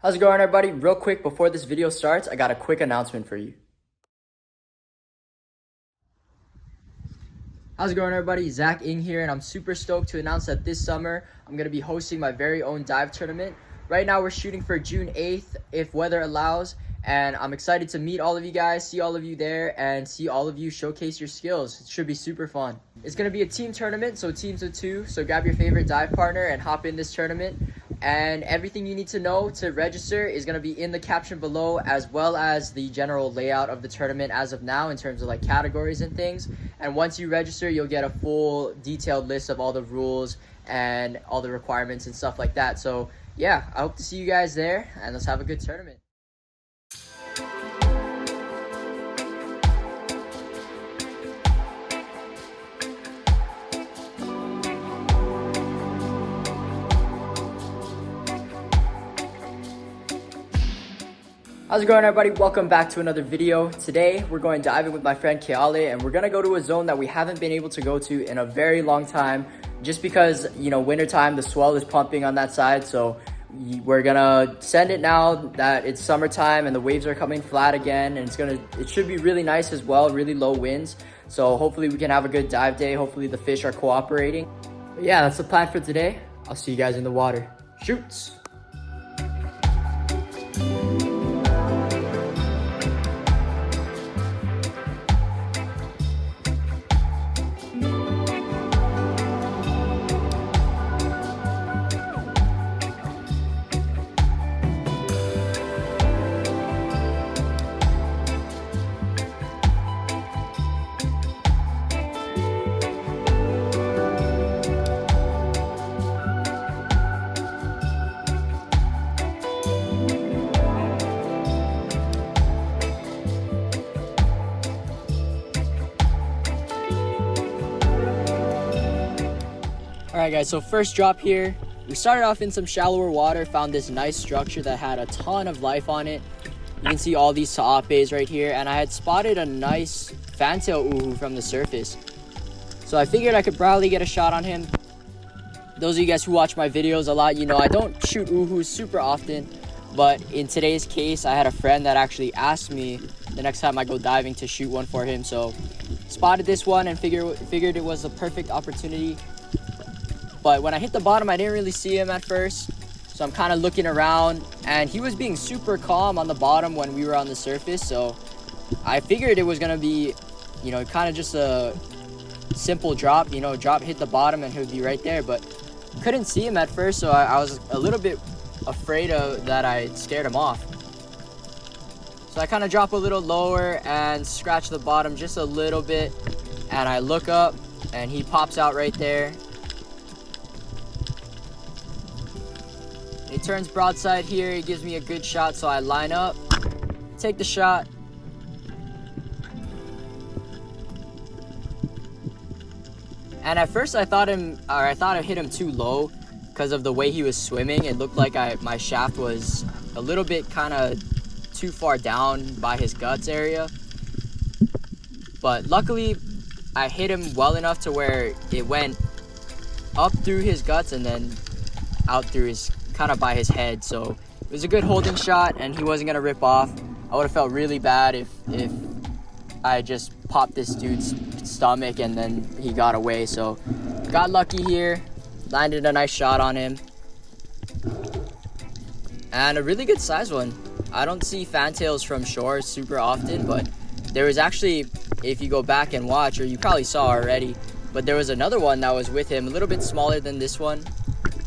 How's it going, everybody? Real quick before this video starts, I got a quick announcement for you. How's it going, everybody? Zach Ing here, and I'm super stoked to announce that this summer I'm going to be hosting my very own dive tournament. Right now we're shooting for June 8th if weather allows, and I'm excited to meet all of you guys, see all of you there, and see all of you showcase your skills. It should be super fun. It's going to be a team tournament, so teams of 2, so grab your favorite dive partner and hop in this tournament. And everything you need to know to register is going to be in the caption below, as well as the general layout of the tournament as of now in terms of like categories and things. And once you register, you'll get a full detailed list of all the rules and all the requirements and stuff like that. So yeah, I hope to see you guys there, and let's have a good tournament. How's it going, everybody? Welcome back to another video. Today we're going diving with my friend Keale, and we're gonna go to a zone that we haven't been able to go to in a very long time, just because, you know, wintertime, the swell is pumping on that side. So we're gonna send it now that it's summertime and the waves are coming flat again, and it should be really nice as well, really low winds. So hopefully we can have a good dive day. Hopefully the fish are cooperating. But yeah, that's the plan for today. I'll see you guys in the water. Shoots. Alright guys, so first drop here. We started off in some shallower water, found this nice structure that had a ton of life on it. You can see all these taapes right here, and I had spotted a nice fantail uhu from the surface. So I figured I could probably get a shot on him. Those of you guys who watch my videos a lot, you know I don't shoot uhus super often, but in today's case, I had a friend that actually asked me the next time I go diving to shoot one for him. So spotted this one and figured it was the perfect opportunity. But when I hit the bottom, I didn't really see him at first. So I'm kind of looking around, and he was being super calm on the bottom when we were on the surface. So I figured it was going to be, you know, kind of just a simple drop, you know, hit the bottom and he would be right there. But couldn't see him at first, so I was a little bit afraid that I scared him off. So I kind of drop a little lower and scratch the bottom just a little bit. And I look up, and he pops out right there. He turns broadside here. He gives me a good shot, so I line up, take the shot. And at first I thought I hit him too low because of the way he was swimming. It looked like my shaft was a little bit kind of too far down by his guts area. But luckily I hit him well enough to where it went up through his guts and then out through his kind of by his head. So it was a good holding shot, and he wasn't gonna rip off. I would have felt really bad if I just popped this dude's stomach and then he got away. So got lucky here, landed a nice shot on him, and a really good size one. I don't see fantails from shore super often, but there was actually, if you go back and watch, or you probably saw already, but there was another one that was with him, a little bit smaller than this one.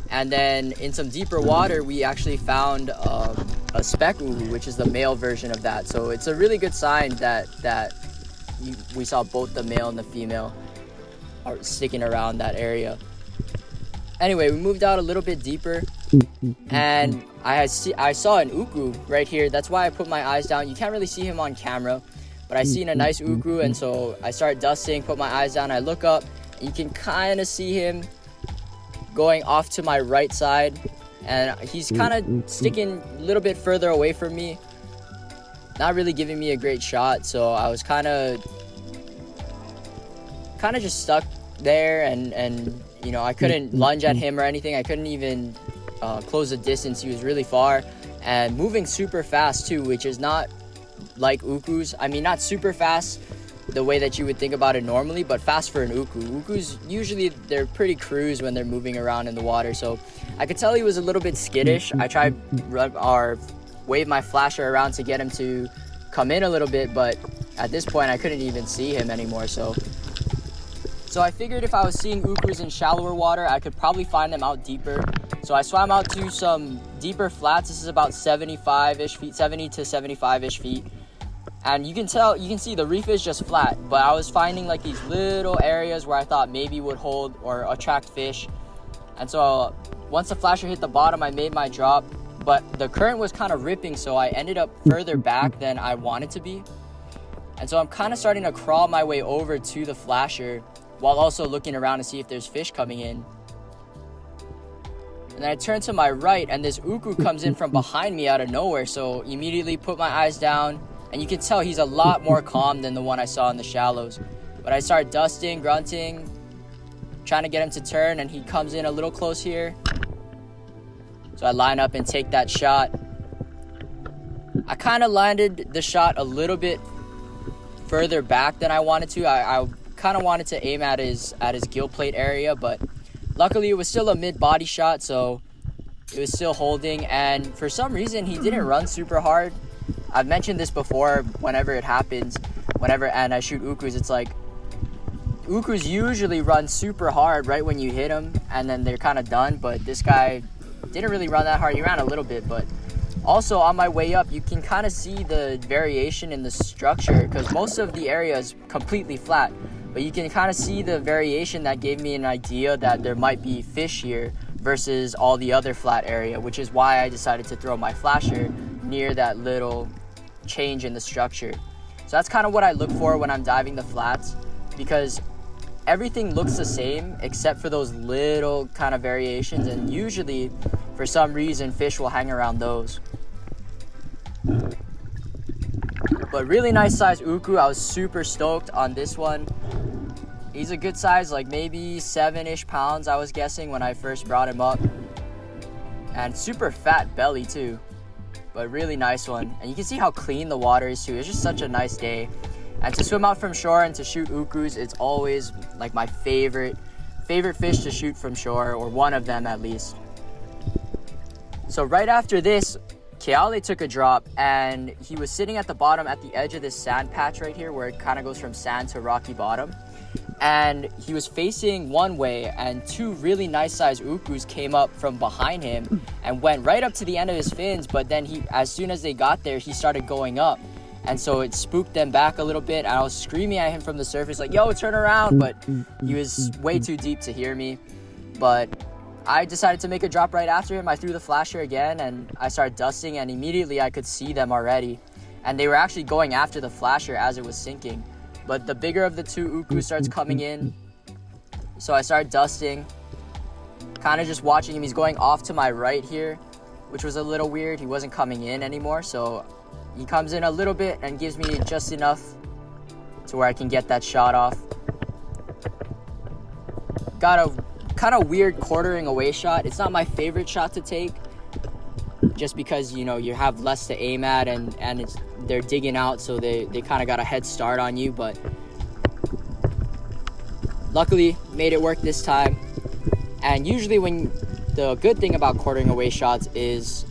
And then in some deeper water, we actually found a speck uhu, which is the male version of that. So it's a really good sign that we saw both the male and the female are sticking around that area. Anyway, we moved out a little bit deeper, and I saw an uku right here. That's why I put my eyes down. You can't really see him on camera, but I seen a nice uku, and so I start dusting, put my eyes down, I look up, and you can kind of see him going off to my right side, and he's kind of sticking a little bit further away from me, not really giving me a great shot. So I was kind of just stuck there, and you know, I couldn't lunge at him or anything. I couldn't even close the distance. He was really far and moving super fast too, which is not like Ukus. I mean, not super fast the way that you would think about it normally, but fast for an Uku. Ukus, usually they're pretty cruise when they're moving around in the water, so I could tell he was a little bit skittish. I tried or wave my flasher around to get him to come in a little bit, but at this point I couldn't even see him anymore. So I figured if I was seeing Ukus in shallower water, I could probably find them out deeper. So I swam out to some deeper flats. This is about 75-ish feet, 70 to 75-ish feet. And you can see the reef is just flat, but I was finding like these little areas where I thought maybe would hold or attract fish. And so once the flasher hit the bottom, I made my drop, but the current was kind of ripping, so I ended up further back than I wanted to be. And so I'm kind of starting to crawl my way over to the flasher while also looking around to see if there's fish coming in. And then I turn to my right, and this Uku comes in from behind me out of nowhere, so immediately put my eyes down. And you can tell he's a lot more calm than the one I saw in the shallows. But I start dusting, grunting, trying to get him to turn, and he comes in a little close here. So I line up and take that shot. I kind of landed the shot a little bit further back than I wanted to. I kind of wanted to aim at his gill plate area, but luckily it was still a mid-body shot, so it was still holding. And for some reason, he didn't run super hard. I've mentioned this before, whenever it happens, and I shoot Ukus, it's like, Ukus usually run super hard right when you hit them, and then they're kind of done, but this guy didn't really run that hard. He ran a little bit, but also on my way up, you can kind of see the variation in the structure, because most of the area is completely flat, but you can kind of see the variation that gave me an idea that there might be fish here versus all the other flat area, which is why I decided to throw my flasher near that little change in the structure. So that's kind of what I look for when I'm diving the flats, because everything looks the same except for those little kind of variations, and usually for some reason fish will hang around those. But really nice size Uku. I was super stoked on this one. He's a good size, like maybe 7-ish pounds I was guessing when I first brought him up, and super fat belly too. But really nice one. And you can see how clean the water is too. It's just such a nice day. And to swim out from shore and to shoot Ukus, it's always like my favorite fish to shoot from shore, or one of them at least. So right after this, Keale took a drop, and he was sitting at the bottom at the edge of this sand patch right here where it kind of goes from sand to rocky bottom. And he was facing one way, and two really nice sized Ukus came up from behind him and went right up to the end of his fins, but then as soon as they got there, he started going up. And so it spooked them back a little bit, and I was screaming at him from the surface like, yo, turn around, but he was way too deep to hear me. But I decided to make a drop right after him. I threw the flasher again, and I started dusting, and immediately I could see them already. And they were actually going after the flasher as it was sinking. But the bigger of the two Ukus starts coming in, so I started dusting, kind of just watching him. He's going off to my right here, which was a little weird. He wasn't coming in anymore, so he comes in a little bit and gives me just enough to where I can get that shot off. Got a kind of weird quartering away shot. It's not my favorite shot to take, just because, you know, you have less to aim at, and they're digging out, so they kind of got a head start on you. But luckily made it work this time. And usually the good thing about quartering away shots is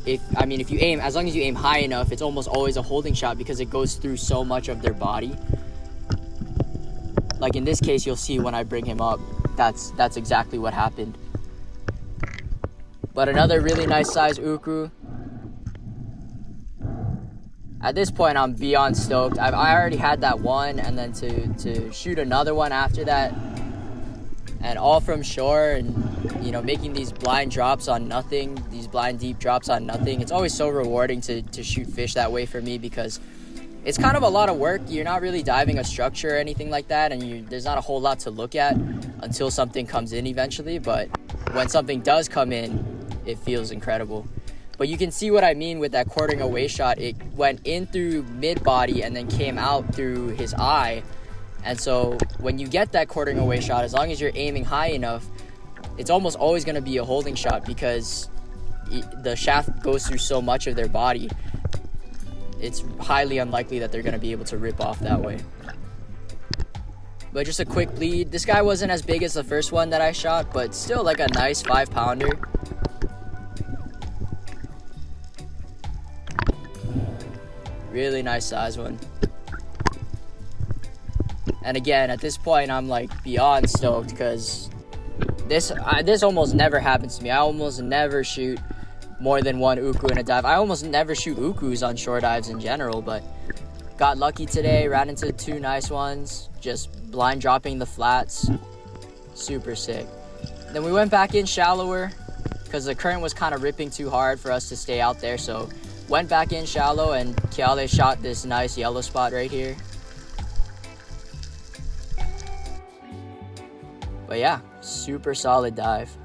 if you aim, as long as you aim high enough, it's almost always a holding shot because it goes through so much of their body. Like in this case, you'll see when I bring him up, that's exactly what happened. But another really nice size Uku. At this point, I'm beyond stoked. I already had that one, and then to shoot another one after that, and all from shore, and you know, making these blind drops on nothing, these blind deep drops on nothing. It's always so rewarding to shoot fish that way for me, because it's kind of a lot of work. You're not really diving a structure or anything like that, and there's not a whole lot to look at until something comes in eventually. But when something does come in, it feels incredible. But you can see what I mean with that quartering away shot. It went in through mid-body and then came out through his eye. And so when you get that quartering away shot, as long as you're aiming high enough, it's almost always going to be a holding shot because the shaft goes through so much of their body. It's highly unlikely that they're going to be able to rip off that way. But just a quick bleed. This guy wasn't as big as the first one that I shot, but still like a nice 5-pounder. Really nice size one. And again, at this point, I'm like beyond stoked because this almost never happens to me. I almost never shoot more than one uku in a dive. I almost never shoot ukus on shore dives in general, but got lucky today, ran into 2 nice ones, just blind dropping the flats. Super sick. Then we went back in shallower because the current was kind of ripping too hard for us to stay out there, so went back in shallow, and Keale shot this nice yellow spot right here. But yeah, super solid dive.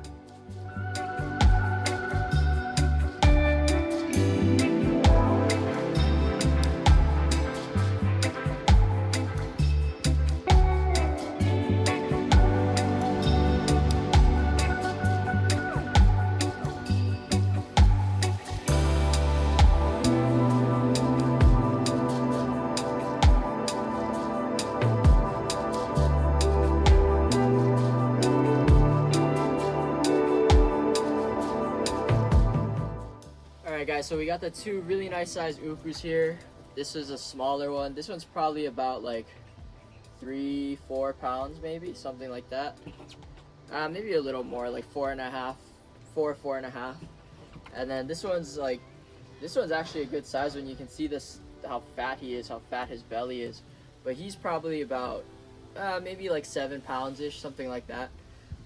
Alright guys, so we got the 2 really nice sized ukus here. This is a smaller one. This one's probably about like 3-4 pounds, maybe something like that. Maybe a little more, like 4.5, 4.5. And then this one's actually a good size when you can see this, how fat he is, how fat his belly is. But he's probably about maybe like 7 pounds ish, something like that.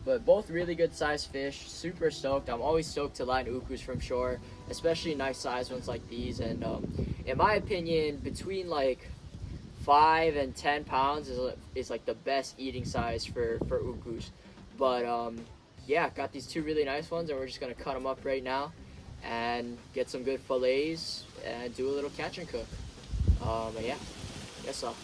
But both really good sized fish. Super stoked. I'm always stoked to line ukus from shore, especially nice sized ones like these. And in my opinion, between like 5 and 10 pounds is like the best eating size for ukus. But yeah, got these 2 really nice ones, and we're just gonna cut them up right now and get some good fillets and do a little catch and cook. But yeah, guess so.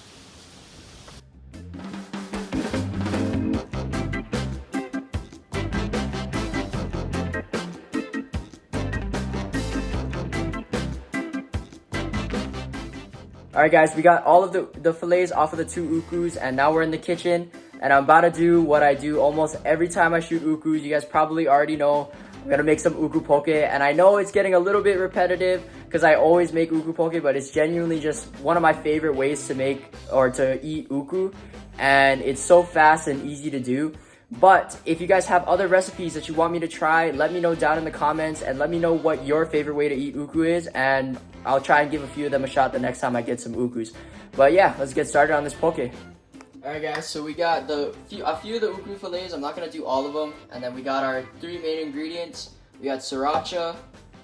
Alright guys, we got all of the fillets off of the 2 ukus, and now we're in the kitchen, and I'm about to do what I do almost every time I shoot ukus. You guys probably already know. I'm gonna make some uku poke, and I know it's getting a little bit repetitive because I always make uku poke, but it's genuinely just one of my favorite ways to make or to eat uku, and it's so fast and easy to do. But if you guys have other recipes that you want me to try, let me know down in the comments, and let me know what your favorite way to eat uku is, and I'll try and give a few of them a shot the next time I get some ukus. But yeah, let's get started on this poke. Alright guys, so we got a few of the uku fillets. I'm not going to do all of them. And then we got our 3 main ingredients. We got sriracha,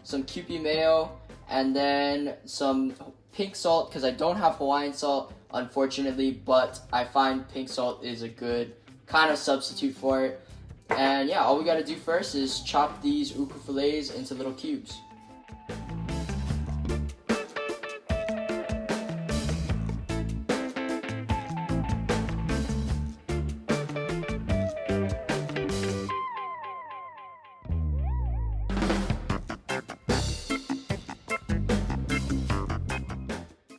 some Kewpie mayo, and then some pink salt, because I don't have Hawaiian salt, unfortunately, but I find pink salt is a good kind of substitute for it. And yeah, all we got to do first is chop these uku fillets into little cubes.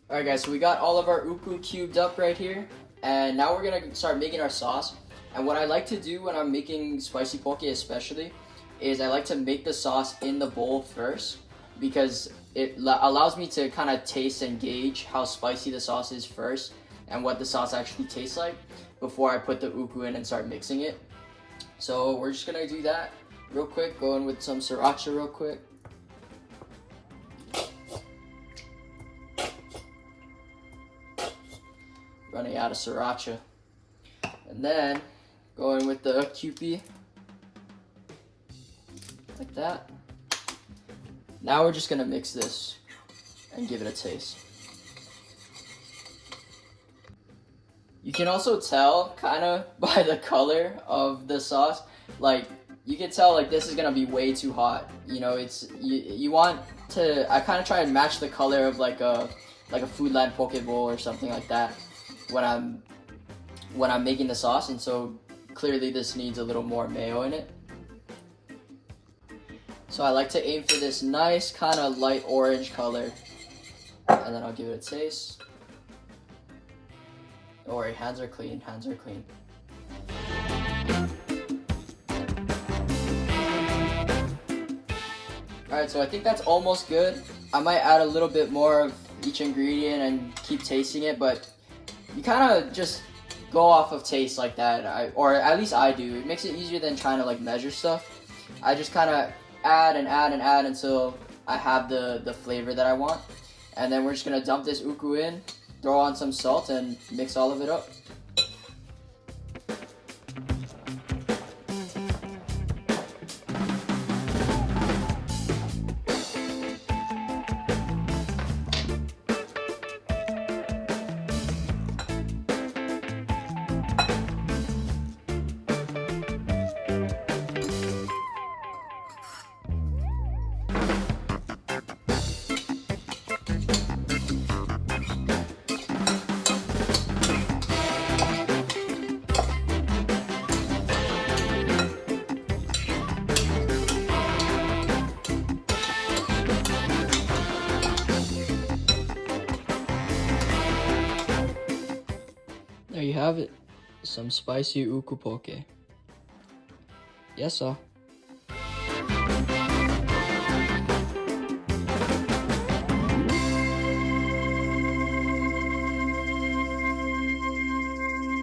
Alright guys, so we got all of our uku cubed up right here, and now we're gonna start making our sauce. And what I like to do when I'm making spicy poke especially, is I like to make the sauce in the bowl first, because it allows me to kind of taste and gauge how spicy the sauce is first, and what the sauce actually tastes like, before I put the uku in and start mixing it. So we're just gonna do that real quick, go in with some sriracha real quick. Running out of sriracha. And then go in with the Kewpie, like that. Now we're just gonna mix this and give it a taste. You can also tell kind of by the color of the sauce, like you can tell like this is gonna be way too hot. You know, it's you want to. I kind of try and match the color of like a Foodland poke bowl or something like that when I'm making the sauce, and so clearly this needs a little more mayo in it. So I like to aim for this nice kind of light orange color. And then I'll give it a taste. Don't worry, hands are clean, hands are clean. Alright, so I think that's almost good. I might add a little bit more of each ingredient and keep tasting it, but you kind of just go off of taste like that, or at least I do. It makes it easier than trying to like measure stuff. I just kind of add and add and add until I have the flavor that I want. And then we're just gonna dump this uku in, throw on some salt, and mix all of it up. There you have it, some spicy uku poke. Yes, sir.